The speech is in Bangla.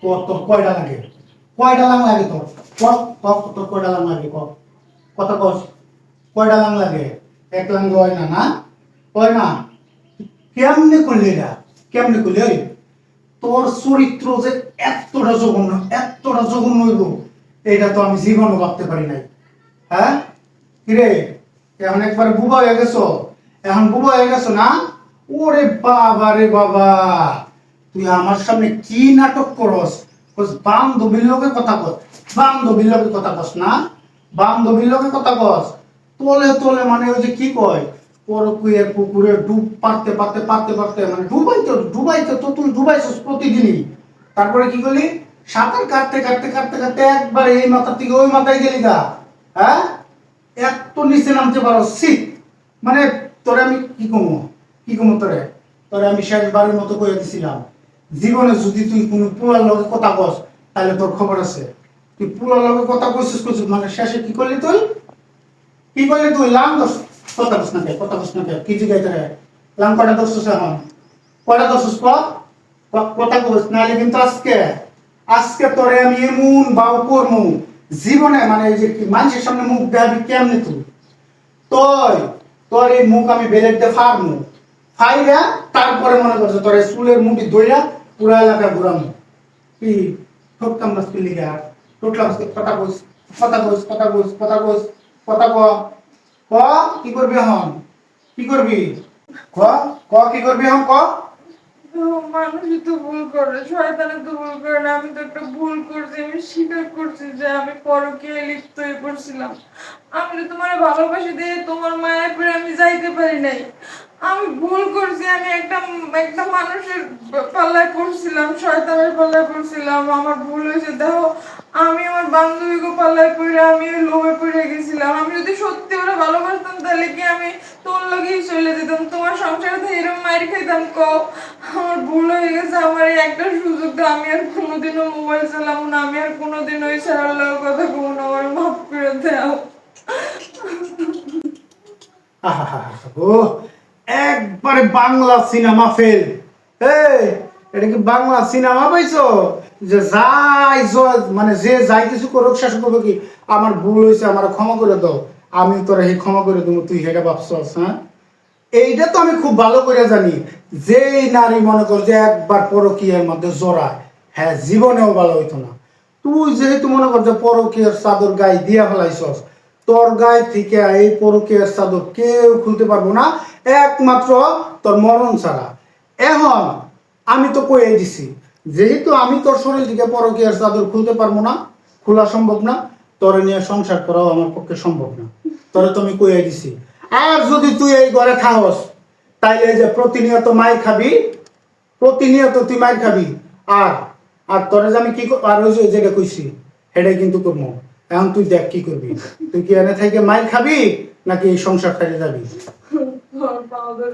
তোর কয়টা লাগে? কয়টা লাং লাগে তোর? তোর কয়টা লাং লাগে? কথা কস, কয়টা লাং লাগে? এক লাং হয় না, না হয় না? কেমনে করলি এটা? কেমনে করলি? ওই তোর চরিত্র যে এতটা জঘন্য হইব, এটা তো আমি জীবনও ভাবতে পারি নাই। হ্যাঁ কিরে, এখন একবার বুবা হয়ে গেছো, এখন বুবা হয়ে গেছো না? ওরে বাবা রে বাবা, তুই আমার সামনে কি নাটক করস? বান্ধবীর লোকে কথা কস, বান্ধবীর লোকে কথা কস না, বান্ধবীর লোকে কথা কস। তলে তলে মানে ওই যে কি কয়, পরকুয়ের পুকুরে ডুব পারতে পারতে পারতে পারতে মানে ডুবাইতে তো তুই ডুবাইছিস প্রতিদিনই। তারপরে কি করলি? সাঁতার কাটতে কাটতে কাটতে কাটতে একবার এই মাথা থেকে ওই মাথায় গেলি গা। হ্যাঁ, এত নিচে নামতে পারো সি, মানে তোরে আমি কি কমো তোরে, আমি শেষবারের মতো কয়ে দিছিলাম, জীবনে যদি তুই কোনো পুলার লগে কথা কস তাহলে তোর খবর আছে। তুই পুলার লগে কথা কইছিস মানে শেষে কি করলি তুই? কি করলি তুই? লাম দোষ, কথা কস না কে, কথা কস না কে, কি জিগাইতে রে? লাম কটা দোষছিস এখন? কটা দোষছিস কথা কস, নাহলে কিন্তু আজকে আজকে তোরে আমি এমন বাউ করমু জীবনে, মানে এই যে মানুষের সামনে মুখ দেখাবি কেমনে তুই? তোর তোর এই মুখ আমি বেলেট দিয়ে ফাড়মু, ফাইরা তারপরে মনে করছো তোর এই চুলের মুঠি ধইরা পুরা এলাকা ঘুরামু। কি ঠোঁটকাম না তুই লিগা? ঠোঁটলাম কথা কইস, কথা কইস, কথা কইস, কথা কইস, কথা ক, ক কি করবি এখন? কি করবি? ক, কি করবি এখন ক? মানুষই তো ভুল করে, শয়তানে তো ভুল করে না। আমি তো একটা ভুল করছি, আমি স্বীকার করছি যে আমি পরকীয়ায় লিপ্ত হয়ে পড়ছিলাম। আমি তো তোমার ভালোবাসি দিয়ে তোমার মায়ের পরে আমি যাইতে পারি নাই। আমি ভুল করছি, আমি একটা একটা মানুষের পাল্লায় পড়ছিলাম, শয়তানের পাল্লায় পড়ছিলাম। আমার ভুল হয়েছে, দেখো আমি আমার বান্ধবীকে পাল্লায় পড়ে আমি ওই লোভে পড়ে গেছিলাম। আমি যদি সত্যি ওরা ভালোবাসতাম তাহলে কি আমি তোর লগেই চলে যেতাম, তোমার সংসারে তো এরকম মায়ের খাইতাম? কও আমার ভুল হয়ে গেছে, আমার এই একটা সুযোগ দাও। আমি আর কোনোদিনও মোবাইল চালাবো না, আমি আর কোনোদিন ওই সারার লোক কথা কবো না, আমার মাফ করে দাও। ও একবারে বাংলা সিনেমা ফেল। এই, এটা কি বাংলা সিনেমা পাইছো? যে যাই মানে যে যাই কিছু করুক শেষ করবো কি, আমার ভুল হয়েছে আমার ক্ষমা করে দাও, আমি তোরা এই ক্ষমা করে দেবো, তুই সেটা ভাবছস? হ্যাঁ, এইটা তো আমি খুব ভালো করে জানি, যেই নারী মনে কর যে একবার পরকীয়ার মধ্যে জড়ায়, হ্যাঁ জীবনেও ভালো হইতো না। তুই যেহেতু মনে কর যে পরকীয়ার চাদর গায়ে দিয়া ফেলাইছস, তোর গায়ে থেকে এই পরকীয়ার চাদর কেউ খুলতে পারবো না, একমাত্র তোর মরণ ছাড়া। এখন আমি তো কয়ে দিছি, যেহেতু আমি তোর শরীর থেকে পরকীয়ার চাদর খুলতে পারবো না, খোলা সম্ভব না, তোরে নিয়ে সংসার করাও আমার পক্ষে সম্ভব না, তোরে তো আমি কয়ে দিছি। আর যদি তুই এই ঘরে থাকস তাইলে যে প্রতিনিয়ত মাইর খাবি, প্রতিনিয়ত তুই মাইর খাবি। আর আর তোরে যে আমি কি আর ওই যে যেটা কইছি সেটাই কিন্তু করবো। এখন তুই দেখ কি করবি, তুই কি এনে থেকে মাইর খাবি নাকি এই সংসার ছেড়ে যাবি? পাউডার